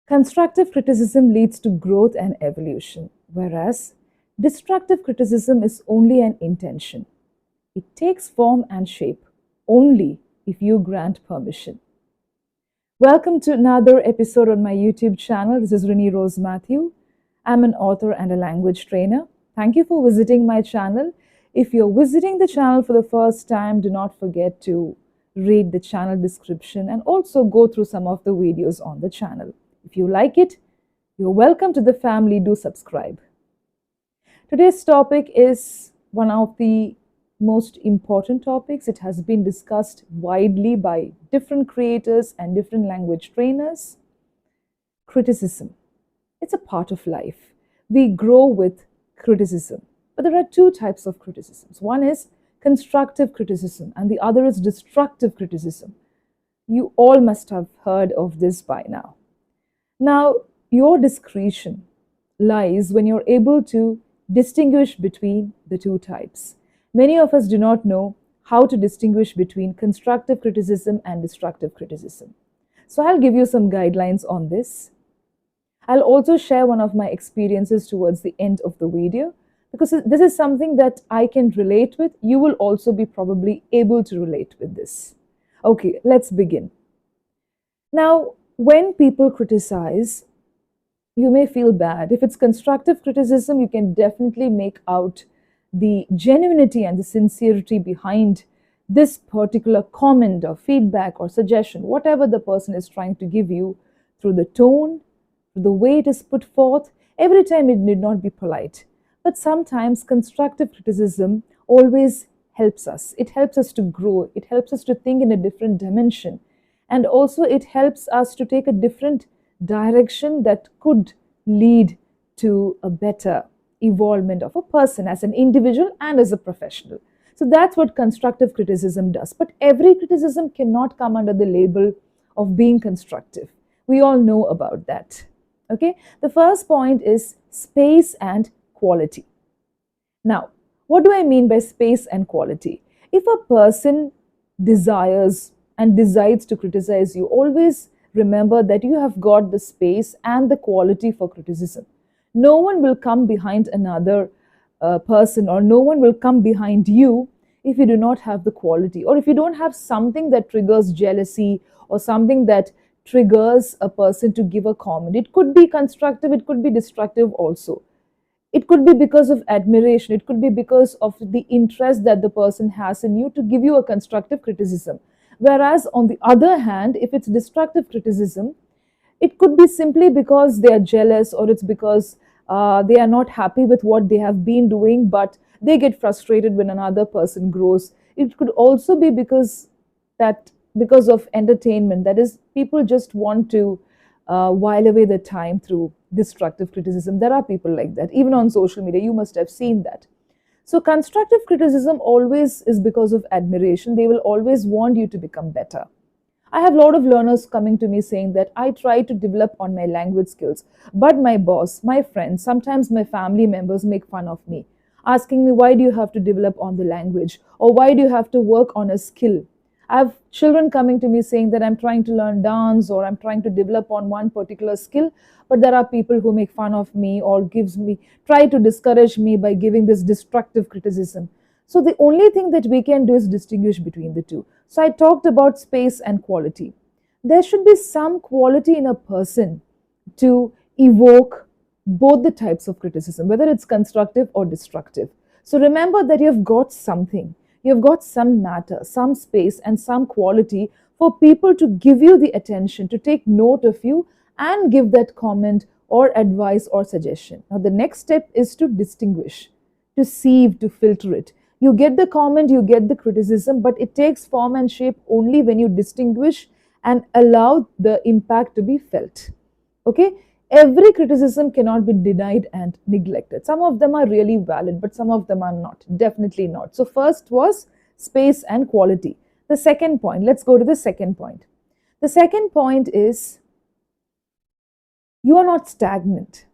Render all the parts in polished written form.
Constructive criticism leads to growth and evolution, whereas destructive criticism is only an intention. It takes form and shape only if you grant permission. Welcome to another episode on my YouTube channel. This is Rini Rose Matthew. I'm an author and a language trainer. Thank you for visiting my channel. If you're visiting the channel for the first time, do not forget to read the channel description and also go through some of the videos on the channel. If you like it, you're welcome to the family. Do subscribe. Today's topic is one of the most important topics. It has been discussed widely by different creators and different language trainers. Criticism. It's a part of life. We grow with criticism. But there are two types of criticisms. One is constructive criticism and the other is destructive criticism. You all must have heard of this by now. Now, your discretion lies when you're able to distinguish between the two types. Many of us do not know how to distinguish between constructive criticism and destructive criticism. So I'll give you some guidelines on this. I'll also share one of my experiences towards the end of the video because this is something that I can relate with. You will also be probably able to relate with this. Okay, let's begin. Now, when people criticize, you may feel bad. If it's constructive criticism, you can definitely make out the genuinity and the sincerity behind this particular comment or feedback or suggestion, whatever the person is trying to give you, through the tone, the way it is put forth. Every time it need not be polite. But sometimes constructive criticism always helps us. It helps us to grow. It helps us to think in a different dimension. And also it helps us to take a different direction that could lead to a better evolvement of a person as an individual and as a professional. So that's what constructive criticism does. But every criticism cannot come under the label of being constructive. We all know about that. Okay, the first point is space and quality. Now, what do I mean by space and quality? If a person desires and decides to criticize you, always remember that you have got the space and the quality for criticism. No one will come behind another person, or no one will come behind you if you do not have the quality, or if you don't have something that triggers jealousy or something that triggers a person to give a comment. It could be constructive, it could be destructive also. It could be because of admiration, it could be because of the interest that the person has in you to give you a constructive criticism. Whereas on the other hand, if it's destructive criticism, it could be simply because they are jealous, or it's because they are not happy with what they have been doing, but they get frustrated when another person grows. It could also be because of entertainment, that is, people just want to while away the time through destructive criticism. There are people like that. Even on social media, you must have seen that. So constructive criticism always is because of admiration. They will always want you to become better. I have a lot of learners coming to me saying that I try to develop on my language skills, but my boss, my friends, sometimes my family members make fun of me, asking me, why do you have to develop on the language, or why do you have to work on a skill? I have children coming to me saying that I'm trying to learn dance, or I'm trying to develop on one particular skill, but there are people who make fun of me or try to discourage me by giving this destructive criticism. So the only thing that we can do is distinguish between the two. So I talked about space and quality. There should be some quality in a person to evoke both the types of criticism, whether it's constructive or destructive. So remember that you've got something. You've got some matter, some space, and some quality for people to give you the attention, to take note of you and give that comment or advice or suggestion. Now, the next step is to distinguish, to sieve, to filter it. You get the comment, you get the criticism, but it takes form and shape only when you distinguish and allow the impact to be felt. Okay? Every criticism cannot be denied and neglected. Some of them are really valid, but some of them are not. Definitely not. So first was space and quality. The second point, let's go to the second point. The second point is you are not stagnant.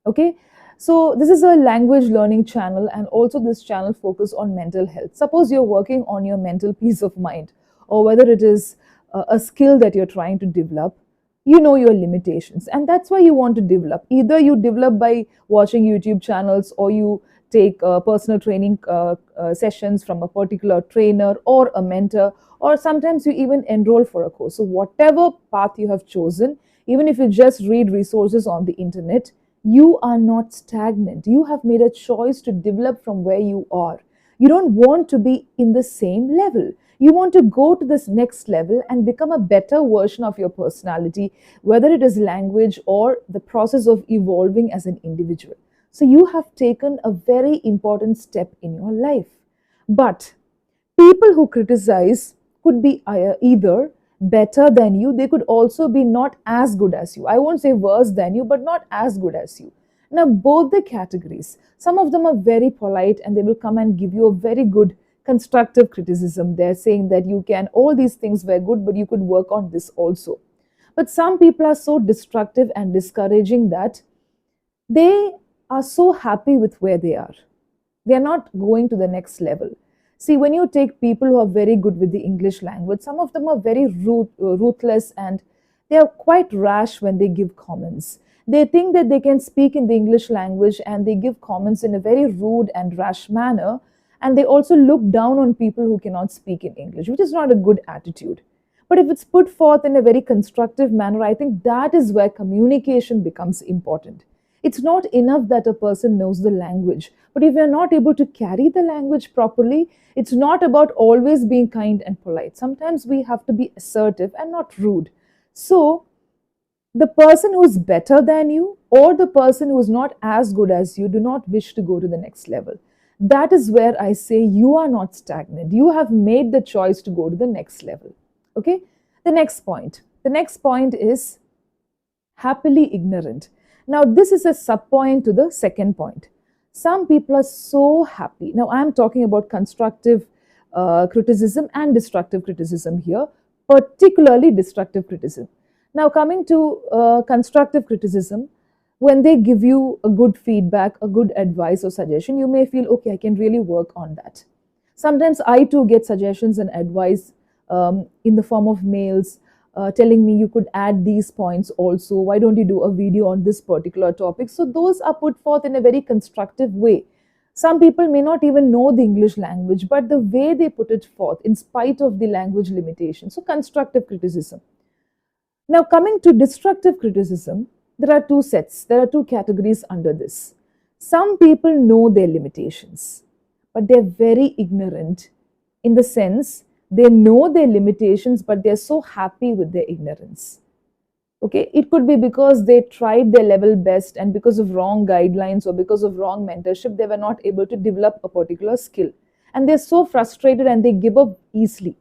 Okay? So this is a language learning channel, and also this channel focuses on mental health. Suppose you're working on your mental peace of mind, or whether it is a skill that you're trying to develop. You know your limitations, and that's why you want to develop. Either you develop by watching YouTube channels, or you take personal training sessions from a particular trainer or a mentor, or sometimes you even enroll for a course. So whatever path you have chosen, even if you just read resources on the internet, you are not stagnant. You have made a choice to develop from where you are. You don't want to be in the same level. You want to go to this next level and become a better version of your personality, whether it is language or the process of evolving as an individual. So you have taken a very important step in your life. But people who criticize could be either better than you, they could also be not as good as you. I won't say worse than you, but not as good as you. Now, both the categories, some of them are very polite and they will come and give you a very good constructive criticism. They're saying that you can, all these things were good, but you could work on this also. But some people are so destructive and discouraging that they are so happy with where they are. They are not going to the next level. See, when you take people who are very good with the English language, some of them are very ruthless, and they are quite rash when they give comments. They think that they can speak in the English language and they give comments in a very rude and rash manner. And they also look down on people who cannot speak in English, which is not a good attitude. But if it's put forth in a very constructive manner, I think that is where communication becomes important. It's not enough that a person knows the language, but if you're not able to carry the language properly, it's not about always being kind and polite. Sometimes we have to be assertive and not rude. So, the person who's better than you or the person who is not as good as you do not wish to go to the next level. That is where I say you are not stagnant. You have made the choice to go to the next level. Okay? The next point. The next point is happily ignorant. Now, this is a sub point to the second point. Some people are so happy. Now, I'm talking about constructive criticism and destructive criticism here, particularly destructive criticism. Now, coming to constructive criticism, when they give you a good feedback, a good advice or suggestion, you may feel, okay, I can really work on that. Sometimes I too get suggestions and advice in the form of mails, telling me you could add these points also. Why don't you do a video on this particular topic? So those are put forth in a very constructive way. Some people may not even know the English language, but the way they put it forth, in spite of the language limitations. So constructive criticism. Now, coming to destructive criticism, there are two sets, there are two categories under this. Some people know their limitations, but they're very ignorant in the sense they know their limitations, but they're so happy with their ignorance. Okay, it could be because they tried their level best, and because of wrong guidelines or because of wrong mentorship, they were not able to develop a particular skill. And they're so frustrated and they give up easily.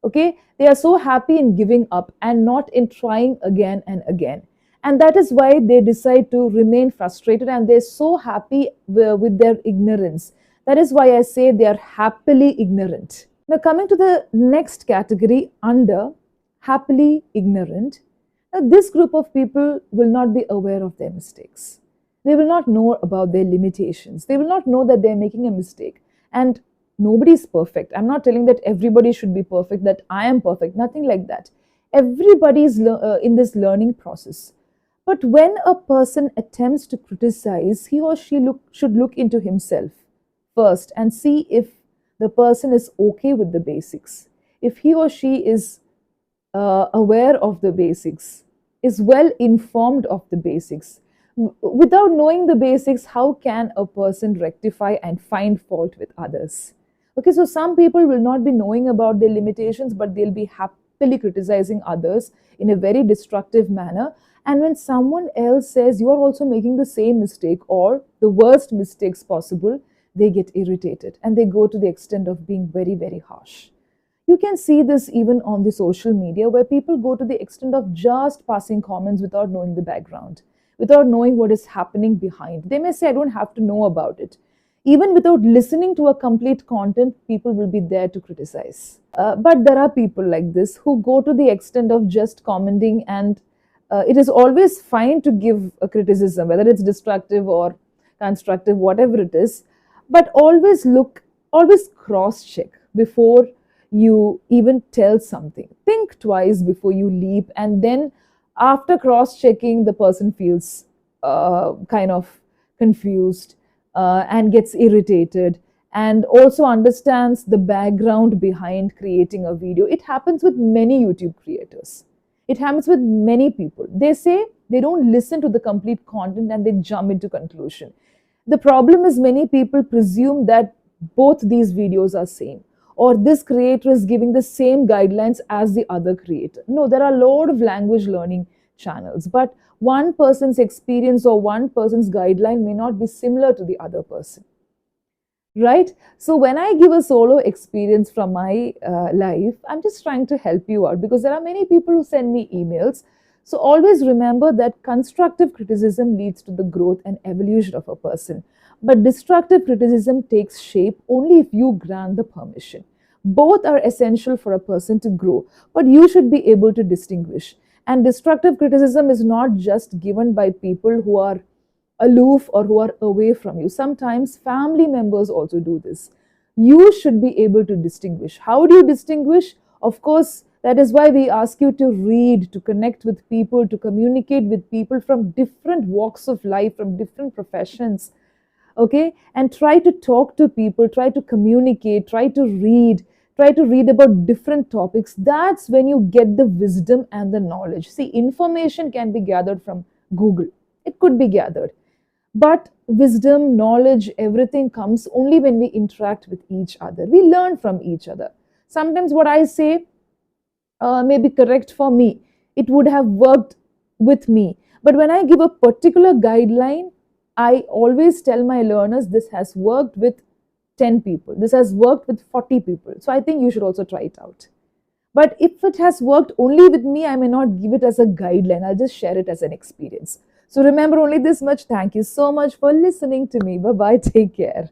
Okay, they are so happy in giving up and not in trying again and again. And that is why they decide to remain frustrated, and they're so happy with their ignorance. That is why I say they are happily ignorant. Now, coming to the next category under happily ignorant, now this group of people will not be aware of their mistakes. They will not know about their limitations. They will not know that they're making a mistake. And nobody is perfect. I'm not telling that everybody should be perfect, that I am perfect, nothing like that. Everybody is in this learning process. But when a person attempts to criticize, he or she should look into himself first and see if the person is okay with the basics. If he or she is aware of the basics, is well informed of the basics. Without knowing the basics, how can a person rectify and find fault with others? Okay, so some people will not be knowing about their limitations, but they'll be happily criticizing others in a very destructive manner. And when someone else says you are also making the same mistake or the worst mistakes possible, they get irritated and they go to the extent of being very, very harsh. You can see this even on the social media, where people go to the extent of just passing comments without knowing the background, without knowing what is happening behind. They may say, I don't have to know about it. Even without listening to a complete content, people will be there to criticize. But there are people like this who go to the extent of just commenting, and it is always fine to give a criticism, whether it's destructive or constructive, whatever it is. But always cross-check before you even tell something. Think twice before you leap, and then After cross checking, the person feels kind of confused and gets irritated, and also understands the background behind creating a video. It happens with many YouTube creators. It happens with many people. They say they don't listen to the complete content and they jump into conclusion. The problem is many people presume that both these videos are same, or this creator is giving the same guidelines as the other creator. No, there are a lot of language learning channels, but one person's experience or one person's guideline may not be similar to the other person, right? So when I give a solo experience from my life, I'm just trying to help you out, because there are many people who send me emails. So always remember that constructive criticism leads to the growth and evolution of a person, but destructive criticism takes shape only if you grant the permission. Both are essential for a person to grow, but you should be able to distinguish. And destructive criticism is not just given by people who are aloof or who are away from you. Sometimes family members also do this. You should be able to distinguish. How do you distinguish? Of course, that is why we ask you to read, to connect with people, to communicate with people from different walks of life, from different professions. Okay? And try to talk to people, try to communicate, try to read about different topics. That's when you get the wisdom and the knowledge. See, information can be gathered from Google, it could be gathered. But wisdom, knowledge, everything comes only when we interact with each other. We learn from each other. Sometimes what I say may be correct for me. It would have worked with me. But when I give a particular guideline, I always tell my learners this has worked with 10 people. This has worked with 40 people. So I think you should also try it out. But if it has worked only with me, I may not give it as a guideline. I'll just share it as an experience. So remember only this much. Thank you so much for listening to me. Bye-bye. Take care.